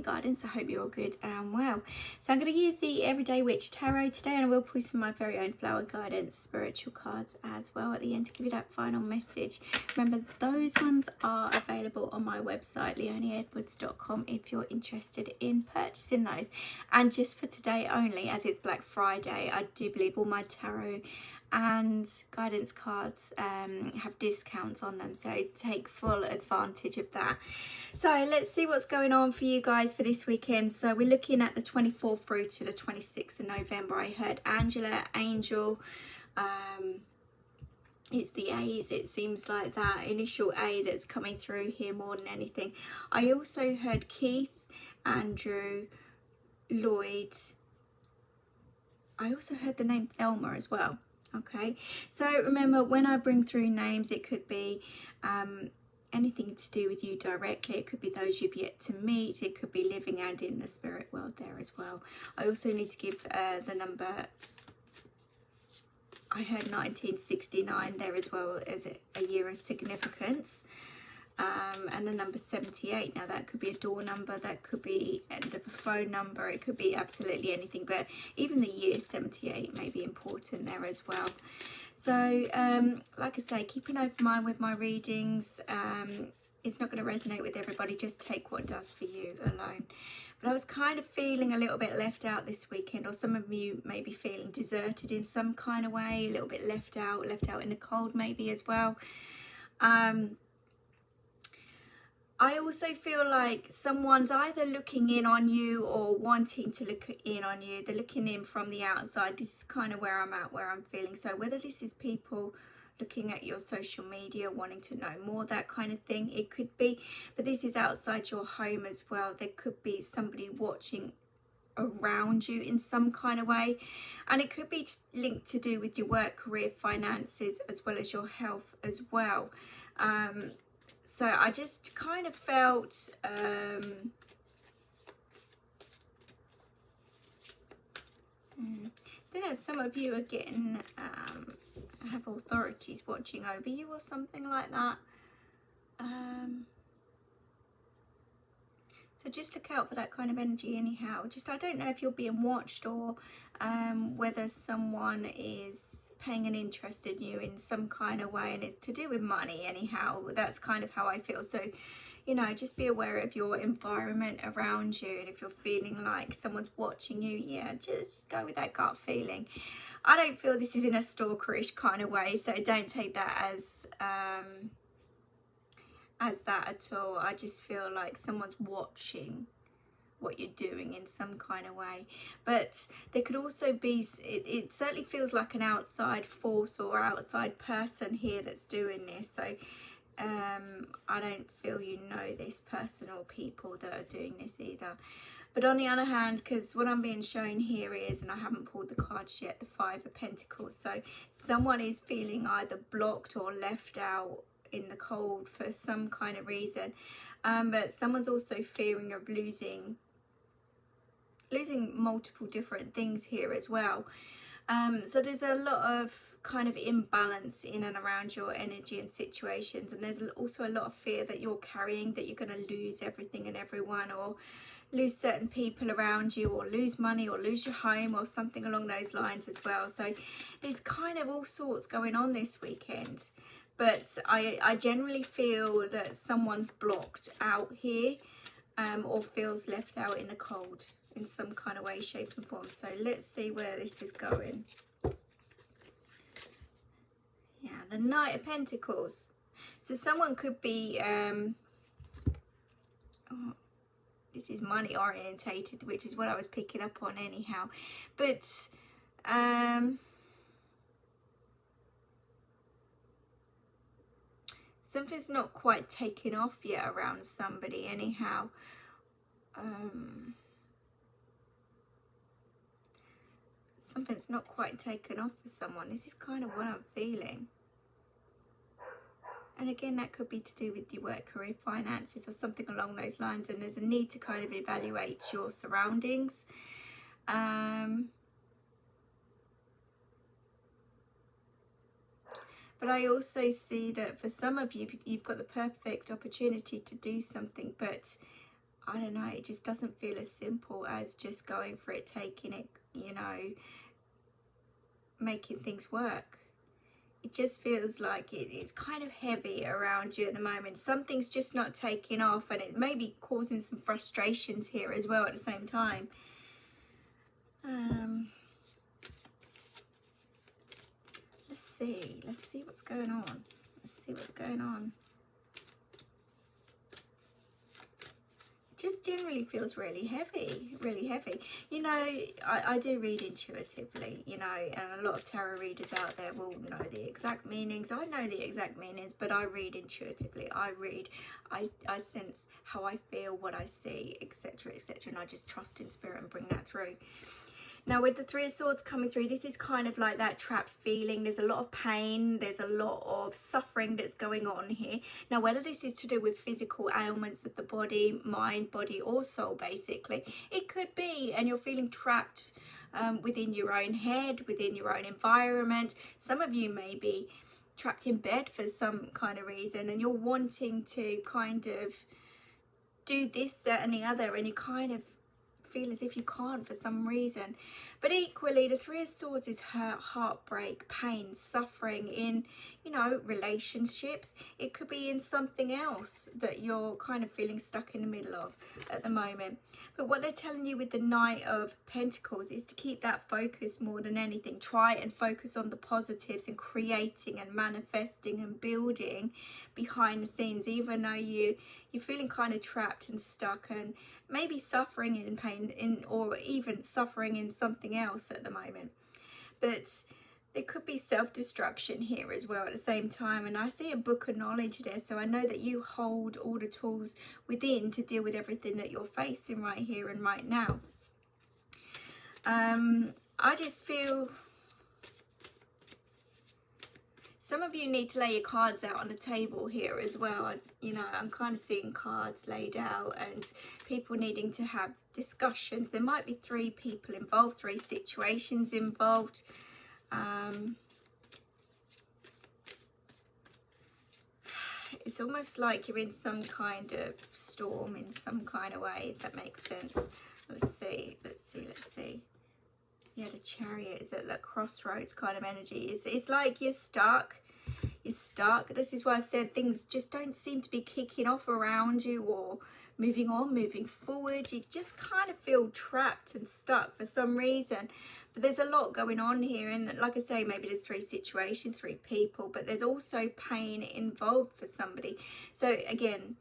guidance. I hope you're all good and well. So I'm going to use the Everyday Witch Tarot today, and I will pull some of my very own flower guidance spiritual cards as well at the end to give you that final message. Remember, those ones are available on my website, leoneedwards.com, if you're interested in purchasing those. And just for today only, as it's Black Friday, I do believe all my tarot and guidance cards have discounts on them, so take full advantage of that. So let's see what's going on for you guys for this weekend. So we're looking at the 24th through to the 26th of November. I heard Angela, Angel, it's the A's, it seems like that initial A that's coming through here more than anything. I also heard Keith, Andrew, Lloyd. I also heard the name Thelma as well. Okay, so remember, when I bring through names, it could be anything to do with you directly. It could be those you've yet to meet. It could be living and in the spirit world there as well. I also need to give the number. I heard 1969 there as well as a year of significance. And the number 78. Now that could be a door number, that could be end of a phone number, it could be absolutely anything, but even the year 78 may be important there as well. So like I say, keep an open mind with my readings. It's not going to resonate with everybody, just take what does for you alone. But I was kind of feeling a little bit left out this weekend, or some of you may be feeling deserted in some kind of way, a little bit left out in the cold maybe as well. I also feel like someone's either looking in on you or wanting to look in on you. They're looking in from the outside. This is kind of where I'm at, where I'm feeling. So whether this is people looking at your social media, wanting to know more, that kind of thing, it could be. But this is outside your home as well. There could be somebody watching around you in some kind of way. And it could be linked to do with your work, career, finances, as well as your health as well. So I just kind of felt don't know if some of you are getting have authorities watching over you or something like that. So just look out for that kind of energy anyhow. Just, I don't know if you're being watched or whether someone is paying an interest in you in some kind of way, and it's to do with money anyhow. That's kind of how I feel. So, you know, just be aware of your environment around you, and if you're feeling like someone's watching you, yeah, just go with that gut feeling. I don't feel this is in a stalkerish kind of way, so don't take that as that at all. I just feel like someone's watching what you're doing in some kind of way. But there could also be, it certainly feels like an outside force or outside person here that's doing this. So I don't feel you know this person or people that are doing this either. But on the other hand, because what I'm being shown here is, and I haven't pulled the cards yet, the Five of Pentacles. So someone is feeling either blocked or left out in the cold for some kind of reason. But someone's also fearing of losing multiple different things here as well. So there's a lot of kind of imbalance in and around your energy and situations, and there's also a lot of fear that you're carrying, that you're going to lose everything and everyone, or lose certain people around you, or lose money, or lose your home, or something along those lines as well. So there's kind of all sorts going on this weekend. But I generally feel that someone's blocked out here, or feels left out in the cold in some kind of way, shape and form. So let's see where this is going. Yeah, the Knight of Pentacles. So someone could be this is money orientated, which is what I was picking up on anyhow. But something's not quite taken off yet around somebody anyhow. Something's not quite taken off for someone. This is kind of what I'm feeling. And again, that could be to do with your work, career, finances, or something along those lines. And there's a need to kind of evaluate your surroundings. But I also see that for some of you, you've got the perfect opportunity to do something, but I don't know, it just doesn't feel as simple as just going for it, taking it, you know, making things work. It just feels like it's kind of heavy around you at the moment. Something's just not taking off, and it may be causing some frustrations here as well at the same time. Let's see what's going on. Let's see what's going on. Just generally feels really heavy, really heavy. You know, I do read intuitively, you know, and a lot of tarot readers out there will know the exact meanings. I know the exact meanings, but I read intuitively. I sense how I feel, what I see, etc., etc., and I just trust in spirit and bring that through. Now with the Three of Swords coming through, this is kind of like that trapped feeling. There's a lot of pain. There's a lot of suffering that's going on here. Now whether this is to do with physical ailments of the body, mind, body or soul basically, it could be. And you're feeling trapped within your own head, within your own environment. Some of you may be trapped in bed for some kind of reason, and you're wanting to kind of do this, that and the other, and you kind of feel as if you can't for some reason. But equally, the Three of Swords is hurt, heartbreak, pain, suffering in, you know, relationships. It could be in something else that you're kind of feeling stuck in the middle of at the moment. But what they're telling you with the Knight of Pentacles is to keep that focus more than anything. Try and focus on the positives and creating and manifesting and building behind the scenes, even though you're feeling kind of trapped and stuck and maybe suffering in pain or even suffering in something else at the moment. But there could be self-destruction here as well at the same time. And I see a book of knowledge there, so I know that you hold all the tools within to deal with everything that you're facing right here and right now. I just feel some of you need to lay your cards out on the table here as well. You know, I'm kind of seeing cards laid out and people needing to have discussions. There might be 3 people involved, 3 situations involved. It's almost like you're in some kind of storm in some kind of way, if that makes sense. Let's see. Yeah, the Chariot is at that crossroads kind of energy. It's like you're stuck. You're stuck. This is why I said things just don't seem to be kicking off around you or moving on, moving forward. You just kind of feel trapped and stuck for some reason. But there's a lot going on here. And like I say, maybe there's 3 situations, 3 people, but there's also pain involved for somebody. So again,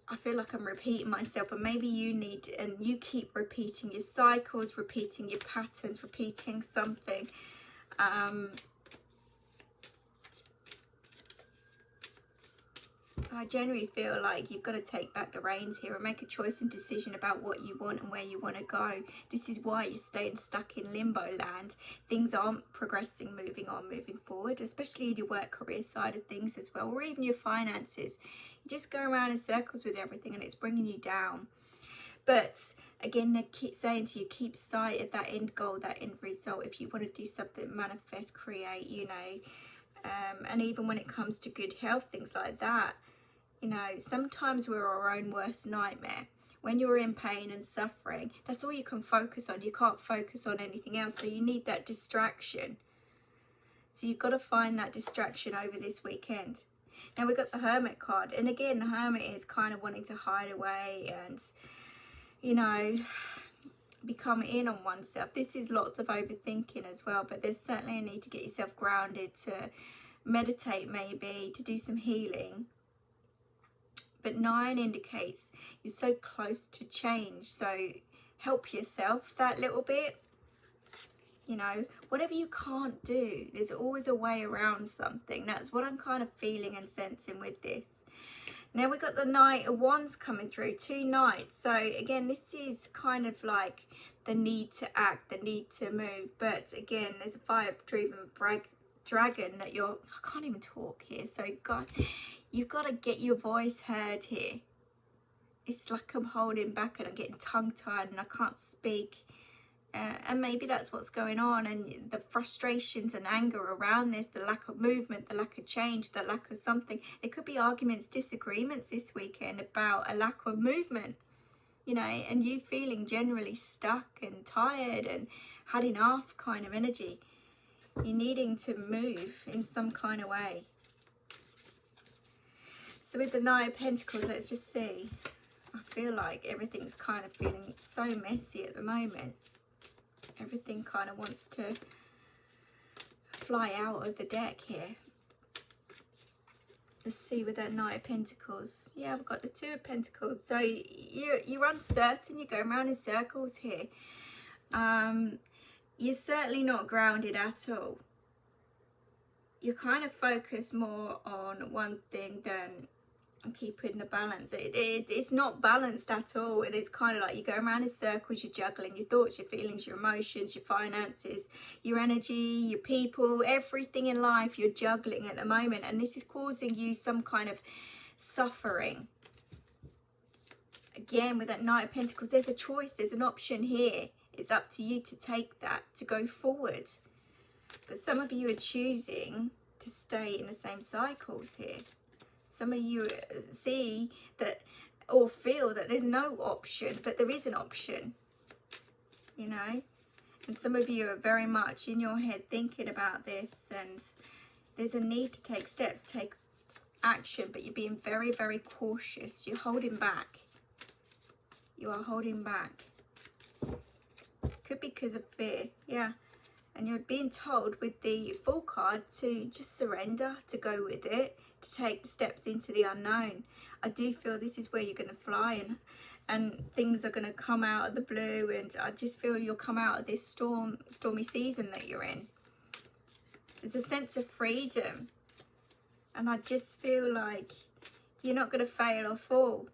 I feel like I'm repeating myself, and maybe you need, and you keep repeating your cycles, repeating your patterns, repeating something. I generally feel like you've got to take back the reins here and make a choice and decision about what you want and where you want to go. This is why you're staying stuck in limbo land. Things aren't progressing, moving on, moving forward, especially in your work career side of things as well, or even your finances. You just go around in circles with everything and it's bringing you down. But again, they keep saying to you, keep sight of that end goal, that end result. If you want to do something, manifest, create, you know, and even when it comes to good health, things like that. You know, sometimes we're our own worst nightmare. When you're in pain and suffering, that's all you can focus on. You can't focus on anything else. So you need that distraction. So you've got to find that distraction over this weekend. Now we've got the Hermit card. And again, the Hermit is kind of wanting to hide away and, you know, become in on oneself. This is lots of overthinking as well. But there's certainly a need to get yourself grounded, to meditate maybe, to do some healing. But 9 indicates you're so close to change. So help yourself that little bit. You know, whatever you can't do, there's always a way around something. That's what I'm kind of feeling and sensing with this. Now we've got the Knight of Wands coming through, 2 knights. So again, this is kind of like the need to act, the need to move. But again, there's a fire-driven dragon that you're... I can't even talk here. So God... You've got to get your voice heard here. It's like I'm holding back and I'm getting tongue-tied and I can't speak. And maybe that's what's going on, and the frustrations and anger around this, the lack of movement, the lack of change, the lack of something. There could be arguments, disagreements this weekend about a lack of movement, you know, and you feeling generally stuck and tired and had enough kind of energy. You're needing to move in some kind of way. So with the Knight of Pentacles, let's just see. I feel like everything's kind of feeling so messy at the moment. Everything kind of wants to fly out of the deck here. Let's see with that Knight of Pentacles. Yeah, I've got the Two of Pentacles. So you're uncertain. You're going around in circles here. You're certainly not grounded at all. You're kind of focused more on one thing than keeping the balance. It's not balanced at all, and it's kind of like you're going around in circles. You're juggling your thoughts, your feelings, your emotions, your finances, your energy, your people, everything in life you're juggling at the moment, and this is causing you some kind of suffering. Again, with that Knight of Pentacles, there's a choice, there's an option here. It's up to you to take that, to go forward. But some of you are choosing to stay in the same cycles here. Some of you see that or feel that there's no option, but there is an option, you know. And some of you are very much in your head thinking about this, and there's a need to take steps, take action, but you're being very, very cautious. You're holding back. You are holding back. Could be because of fear, yeah. And you're being told with the Fool card to just surrender, to go with it, to take steps into the unknown. I do feel this is where you're going to fly, and things are going to come out of the blue, and I just feel you'll come out of this stormy season that you're in. There's a sense of freedom, and I just feel like you're not going to fail or fall.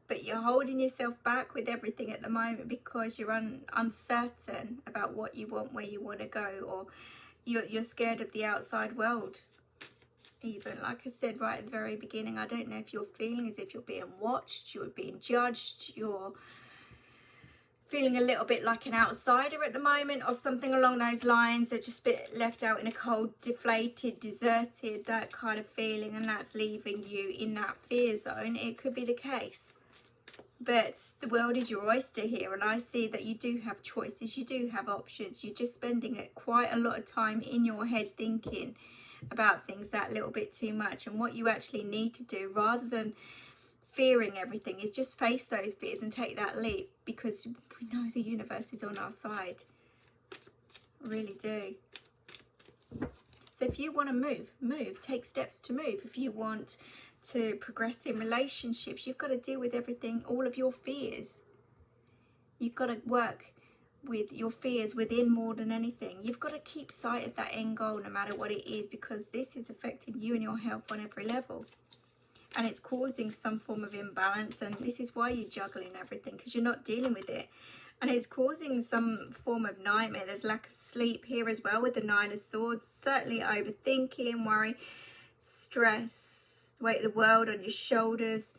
But you're holding yourself back with everything at the moment because you're uncertain about what you want, where you want to go, or you're scared of the outside world. Even, like I said right at the very beginning, I don't know if you're feeling as if you're being watched, you're being judged, you're feeling a little bit like an outsider at the moment, or something along those lines, or just a bit left out in a cold, deflated, deserted, that kind of feeling, and that's leaving you in that fear zone. It could be the case. But the world is your oyster here, and I see that you do have choices, you do have options. You're just spending quite a lot of time in your head thinking about things that little bit too much, and what you actually need to do, rather than fearing everything, is just face those fears and take that leap, because we know the universe is on our side. I really do. So if you want to move, take steps to move. If you want to progress in relationships, you've got to deal with everything, all of your fears. You've got to work with your fears within more than anything. You've got to keep sight of that end goal no matter what it is, because this is affecting you and your health on every level, and it's causing some form of imbalance. And this is why you're juggling everything, because you're not dealing with it, and it's causing some form of nightmare. There's lack of sleep here as well with the Nine of Swords. Certainly overthinking, worry, stress, the weight of the world on your shoulders.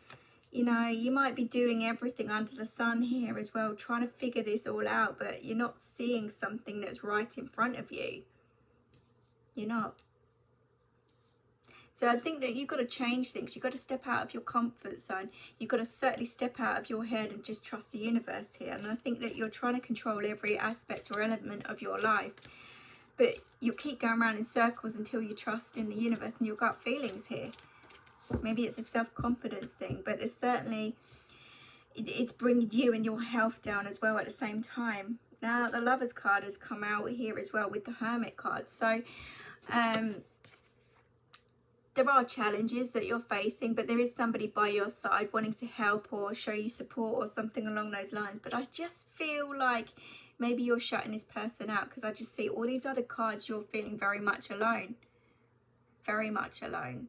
You know, you might be doing everything under the sun here as well, trying to figure this all out, but you're not seeing something that's right in front of you. You're not. So I think that you've got to change things. You've got to step out of your comfort zone. You've got to certainly step out of your head and just trust the universe here. And I think that you're trying to control every aspect or element of your life, but you'll keep going around in circles until you trust in the universe and your gut feelings here. Maybe it's a self-confidence thing, but it's certainly, it's bringing you and your health down as well at the same time. Now the Lovers card has come out here as well with the Hermit card. So there are challenges that you're facing, but there is somebody by your side wanting to help or show you support or something along those lines. But I just feel like maybe you're shutting this person out, because I just see all these other cards. You're feeling very much alone. Very much alone.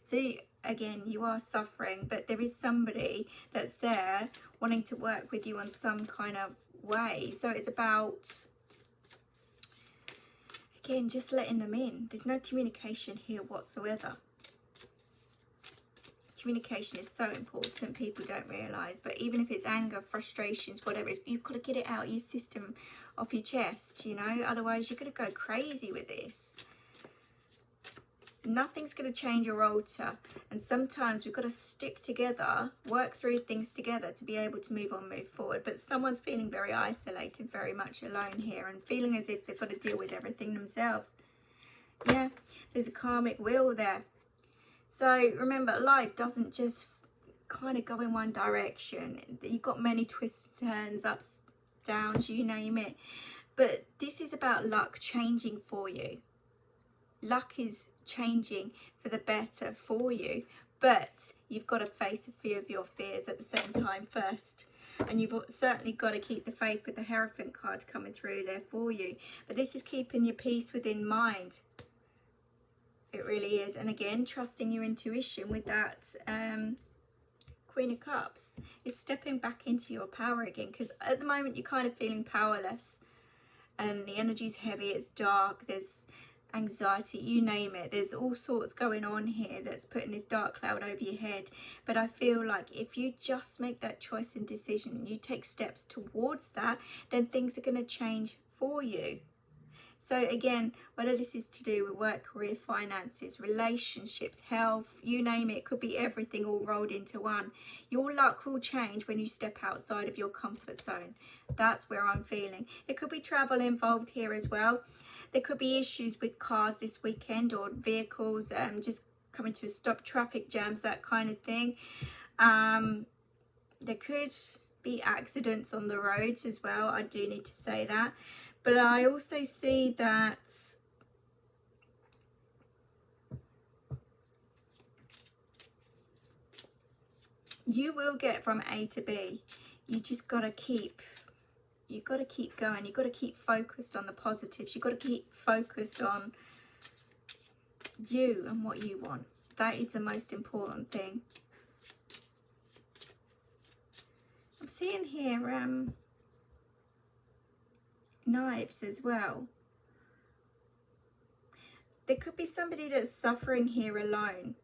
See, again, you are suffering, but there is somebody that's there wanting to work with you on some kind of way. So it's about, again, just letting them in. There's no communication here whatsoever. communication is so important. People don't realise, but even if it's anger, frustrations, whatever it is, you've got to get it out of your system, off your chest, you know, otherwise you're going to go crazy with this. Nothing's going to change or alter, and sometimes we've got to stick together, work through things together to be able to move on, move forward. But someone's feeling very isolated, very much alone here, and feeling as if they've got to deal with everything themselves. Yeah, there's a karmic wheel there. So remember, life doesn't just kind of go in one direction. You've got many twists, turns, ups, downs, you name it. But this is about luck changing for you. Luck is changing for the better for you, but you've got to face a few of your fears at the same time first. And you've certainly got to keep the faith with the Hierophant card coming through there for you. But this is keeping your peace within mind. It really is. And again, trusting your intuition with that Queen of Cups is stepping back into your power again, because at the moment you're kind of feeling powerless and the energy's heavy, it's dark, there's anxiety, you name it, there's all sorts going on here that's putting this dark cloud over your head. But I feel like if you just make that choice and decision, you take steps towards that, then things are going to change for you. So again, whether this is to do with work, career, finances, relationships, health, you name it, could be everything all rolled into one. Your luck will change when you step outside of your comfort zone. That's where I'm feeling. There could be travel involved here as well. There could be issues with cars this weekend, or vehicles just coming to a stop, traffic jams, that kind of thing. There could be accidents on the roads as well. I do need to say that. But I also see that you will get from A to B. You just got to keep... You've got to keep going. You've got to keep focused on the positives. You've got to keep focused on you and what you want. That is the most important thing. I'm seeing here knives as well. There could be somebody that's suffering here alone.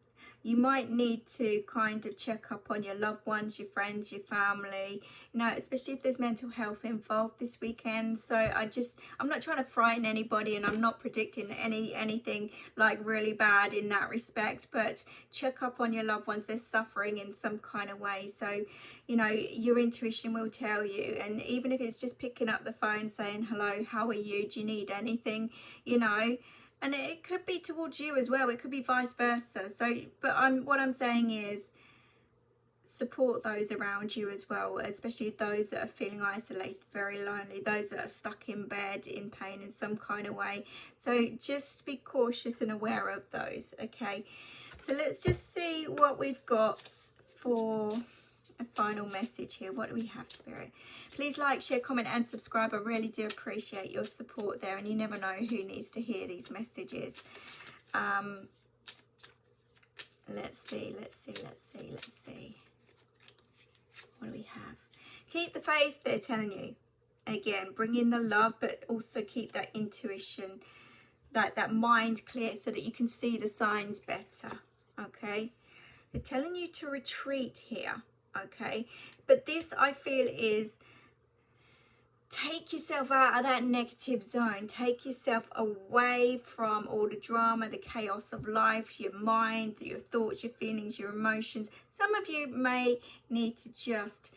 You might need to kind of check up on your loved ones, your friends, your family, you know, especially if there's mental health involved this weekend. So I'm not trying to frighten anybody, and I'm not predicting anything like really bad in that respect, but check up on your loved ones. They're suffering in some kind of way. So, you know, your intuition will tell you, and even if it's just picking up the phone saying, hello, how are you? Do you need anything? You know, and it could be towards you as well. It could be vice versa. So, but what I'm saying is support those around you as well, especially those that are feeling isolated, very lonely, those that are stuck in bed in pain in some kind of way. So just be cautious and aware of those, okay? So let's just see what we've got for a final message here. What do we have, Spirit? Please like, share, comment and subscribe. I really do appreciate your support there, and you never know who needs to hear these messages. Let's see. What do we have? Keep the faith, they're telling you. Again, bring in the love, but also keep that intuition, that mind clear, so that you can see the signs better, okay? They're telling you to retreat here. Okay, but this I feel is take yourself out of that negative zone. Take yourself away from all the drama, the chaos of life, your mind, your thoughts, your feelings, your emotions. Some of you may need to just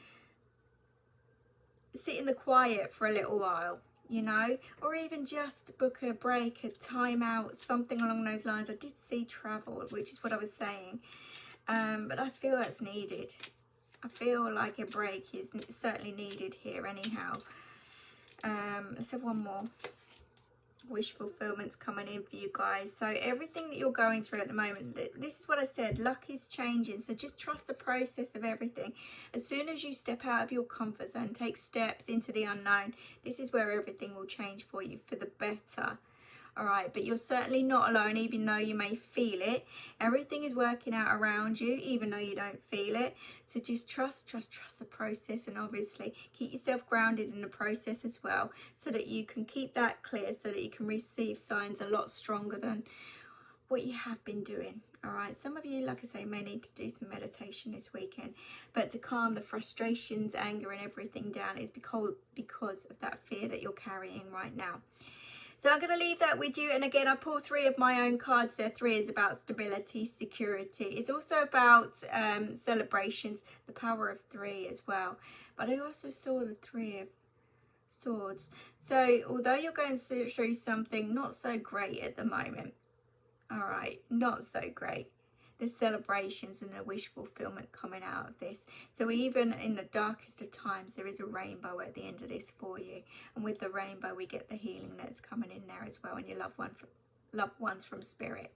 sit in the quiet for a little while, you know, or even just book a break, a time out, something along those lines. I did see travel, which is what I was saying, but I feel that's needed. I feel like a break is certainly needed here anyhow. Let's have one more. Wish fulfillment's coming in for you guys. So everything that you're going through at the moment, this is what I said, luck is changing. So just trust the process of everything. As soon as you step out of your comfort zone, take steps into the unknown, this is where everything will change for you for the better. All right, but you're certainly not alone, even though you may feel it. Everything is working out around you, even though you don't feel it. So just trust the process, and obviously keep yourself grounded in the process as well, so that you can keep that clear, so that you can receive signs a lot stronger than what you have been doing. All right, some of you, like I say, may need to do some meditation this weekend, but to calm the frustrations, anger and everything down is because of that fear that you're carrying right now. So I'm going to leave that with you. And again, I pull 3 of my own cards there. 3 is about stability, security. It's also about celebrations, the power of 3 as well. But I also saw the 3 of Swords. So although you're going through something not so great at the moment, all right, not so great, there's celebrations and a wish fulfillment coming out of this. So even in the darkest of times, there is a rainbow at the end of this for you. And with the rainbow, we get the healing that's coming in there as well, and your loved ones from spirit.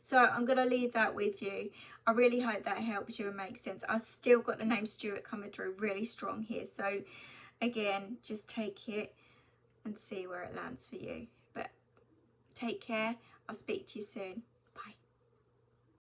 So I'm going to leave that with you. I really hope that helps you and makes sense. I've still got the name Stuart coming through really strong here. So again, just take it and see where it lands for you. But take care. I'll speak to you soon.